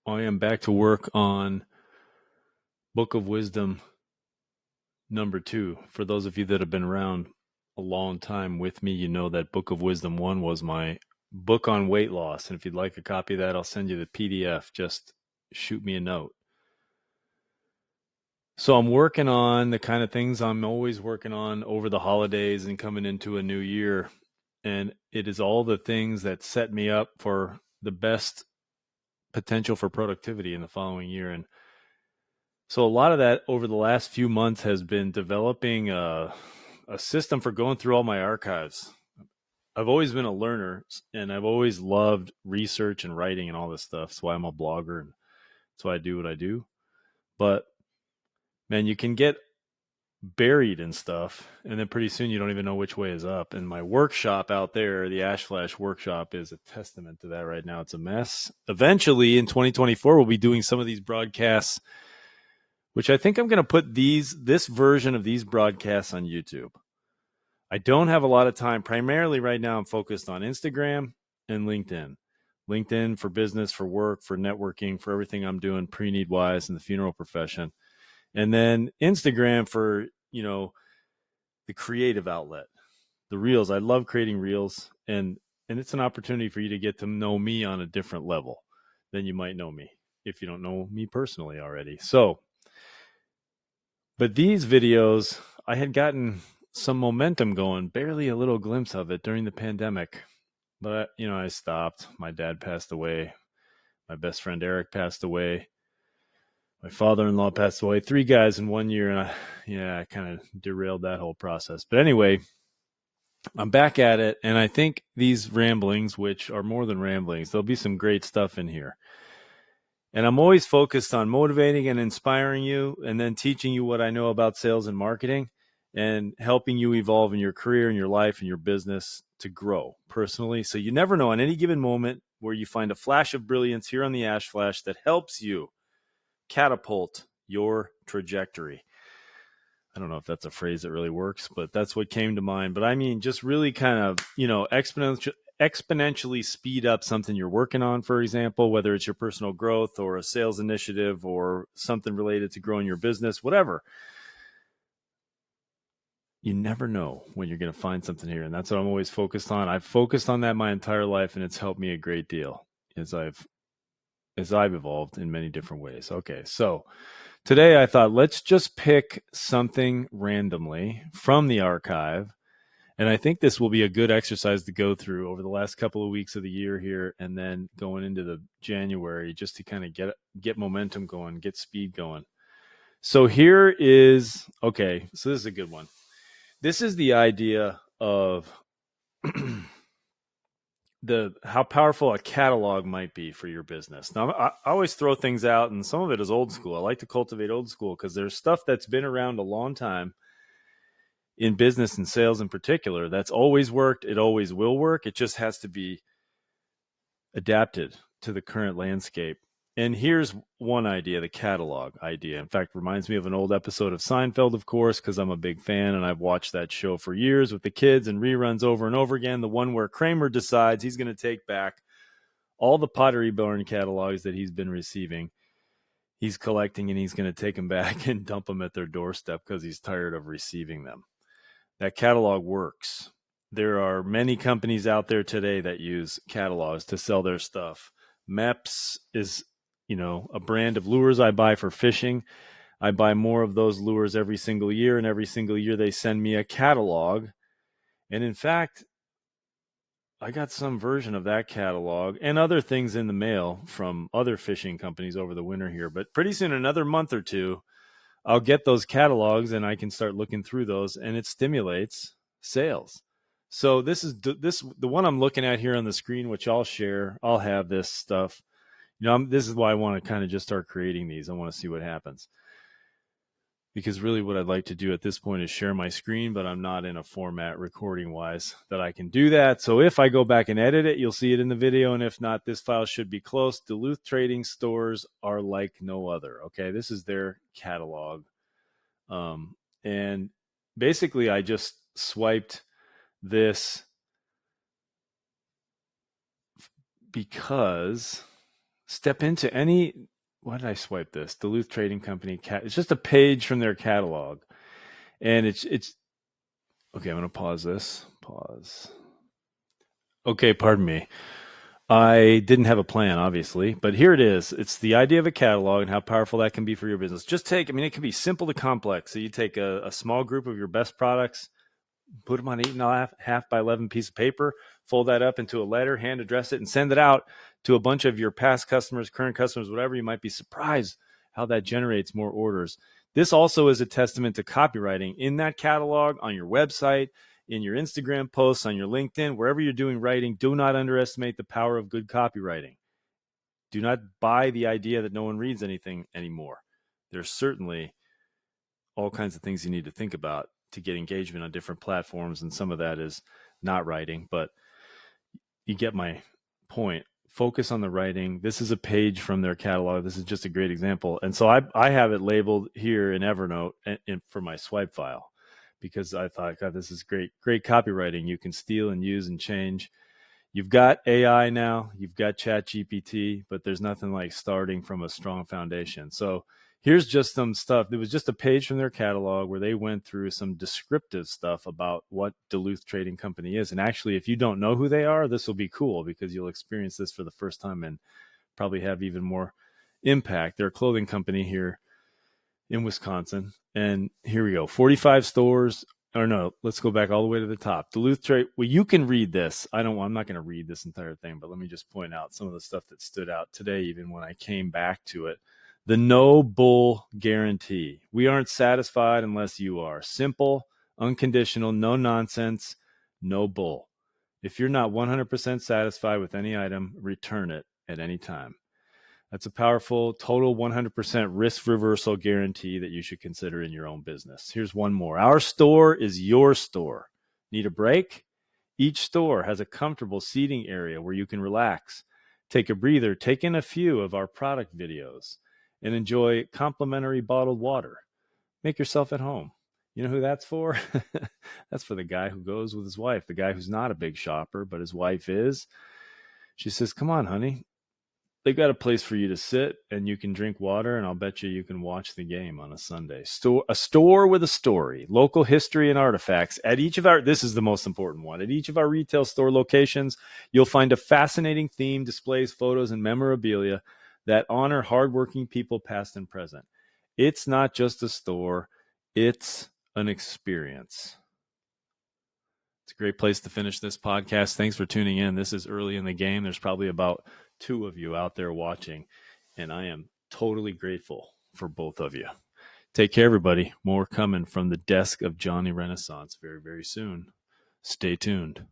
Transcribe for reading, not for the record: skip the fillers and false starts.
I am back to work on Book of Wisdom number 2. For those of you that have been around a long time with me, you know that Book of Wisdom 1 was my book on weight loss. And if you'd like a copy of that, I'll send you the PDF. Just shoot me a note. So I'm working on the kind of things I'm always working on over the holidays and coming into a new year. And it is all the things that set me up for the best potential for productivity in the following year. And so a lot of that over the last few months has been developing a system for going through all my archives. I've always been a learner, and I've always loved research and writing and all this stuff. That's why I'm a blogger, and that's why I do what I do. But man, you can get buried in stuff, and then pretty soon you don't even know which way is up. And my workshop out there, the Ash Flash workshop, is a testament to that. Right now it's a mess. Eventually in 2024 we'll be doing some of these broadcasts, which I think I'm going to put this version of these broadcasts on YouTube. I don't have a lot of time. Primarily right now I'm focused on Instagram and LinkedIn. LinkedIn for business, for work, for networking, for everything I'm doing pre-need wise in the funeral profession. And then Instagram for, the creative outlet, the reels. I love creating reels, and it's an opportunity for you to get to know me on a different level than you might know me if you don't know me personally already. So, but these videos, I had gotten some momentum going, barely a little glimpse of it during the pandemic. But, I stopped. My dad passed away. My best friend Eric passed away. My father-in-law passed away. 3 guys in 1 year, and I kind of derailed that whole process. But anyway, I'm back at it, and I think these ramblings, which are more than ramblings, there'll be some great stuff in here. And I'm always focused on motivating and inspiring you, and then teaching you what I know about sales and marketing, and helping you evolve in your career, in your life, in your business to grow personally. So you never know, on any given moment where you find a flash of brilliance here on the Ash Flash that helps you catapult your trajectory. I don't know if that's a phrase that really works, but that's what came to mind. But I mean, just really kind of, exponentially speed up something you're working on, for example, whether it's your personal growth or a sales initiative or something related to growing your business, whatever. You never know when you're going to find something here. And that's what I'm always focused on. I've focused on that my entire life, and it's helped me a great deal as I've evolved in many different ways. Okay, so today I thought let's just pick something randomly from the archive. And I think this will be a good exercise to go through over the last couple of weeks of the year here, and then going into the January, just to kind of get momentum going, get speed going. So here is, okay, so this is a good one. This is the idea of how powerful a catalog might be for your business. Now, I always throw things out, and some of it is old school. I like to cultivate old school because there's stuff that's been around a long time in business and sales in particular that's always worked. It always will work. It just has to be adapted to the current landscape. And here's one idea, the catalog idea. In fact, reminds me of an old episode of Seinfeld, of course, because I'm a big fan and I've watched that show for years with the kids and reruns over and over again. The one where Kramer decides he's going to take back all the Pottery Barn catalogs that he's been receiving. He's collecting, and he's going to take them back and dump them at their doorstep because he's tired of receiving them. That catalog works. There are many companies out there today that use catalogs to sell their stuff. MEPS is a brand of lures I buy for fishing. I buy more of those lures every single year, and every single year they send me a catalog. And in fact, I got some version of that catalog and other things in the mail from other fishing companies over the winter here. But pretty soon, another month or two, I'll get those catalogs and I can start looking through those, and it stimulates sales. So this is the one I'm looking at here on the screen, which I'll share. I'll have this stuff. This is why I want to kind of just start creating these. I want to see what happens. Because really what I'd like to do at this point is share my screen, but I'm not in a format recording-wise that I can do that. So if I go back and edit it, you'll see it in the video. And if not, this file should be close. Duluth Trading Stores are like no other. Okay, this is their catalog. And basically, I just swiped this because step into any, why did I swipe this? Duluth Trading Company. It's just a page from their catalog. And it's, okay, I'm going to pause this. Pause. Okay, pardon me. I didn't have a plan, obviously, but here it is. It's the idea of a catalog and how powerful that can be for your business. Just take, I mean, it can be simple to complex. So you take a small group of your best products, put them on 8.5 by 11 piece of paper, fold that up into a letter, hand address it, and send it out to a bunch of your past customers, current customers, whatever. You might be surprised how that generates more orders. This also is a testament to copywriting in that catalog, on your website, in your Instagram posts, on your LinkedIn, wherever you're doing writing. Do not underestimate the power of good copywriting. Do not buy the idea that no one reads anything anymore. There's certainly all kinds of things you need to think about to get engagement on different platforms, and some of that is not writing, but you get my point. Focus on the writing. This is a page from their catalog. This is just a great example. And so I have it labeled here in Evernote for my swipe file, because I thought, God, this is great copywriting. You can steal and use and change. You've got AI now, you've got ChatGPT, but there's nothing like starting from a strong foundation. So here's just some stuff. There was just a page from their catalog where they went through some descriptive stuff about what Duluth Trading Company is. And actually, if you don't know who they are, this will be cool, because you'll experience this for the first time and probably have even more impact. They're a clothing company here in Wisconsin. And here we go. 45 stores. Or no, let's go back all the way to the top. Duluth Trade. Well, you can read this. I'm not going to read this entire thing, but let me just point out some of the stuff that stood out today, even when I came back to it. The no bull guarantee. We aren't satisfied unless you are. Simple, unconditional, no nonsense, no bull. If you're not 100% satisfied with any item, return it at any time. That's a powerful total 100% risk reversal guarantee that you should consider in your own business. Here's one more. Our store is your store. Need a break? Each store has a comfortable seating area where you can relax, take a breather, take in a few of our product videos, and enjoy complimentary bottled water. Make yourself at home. You know who that's for? That's for the guy who goes with his wife, the guy who's not a big shopper, but his wife is. She says, come on, honey. They've got a place for you to sit, and you can drink water, and I'll bet you can watch the game on a Sunday. A store with a story, local history and artifacts. At each of our, this is the most important one, at each of our retail store locations, you'll find a fascinating theme, displays, photos, and memorabilia that honor hardworking people past and present. It's not just a store, it's an experience. It's a great place to finish this podcast. Thanks for tuning in. This is early in the game. There's probably about 2 of you out there watching, and I am totally grateful for both of you. Take care, everybody. More coming from the desk of Johnny Renaissance very, very soon. Stay tuned.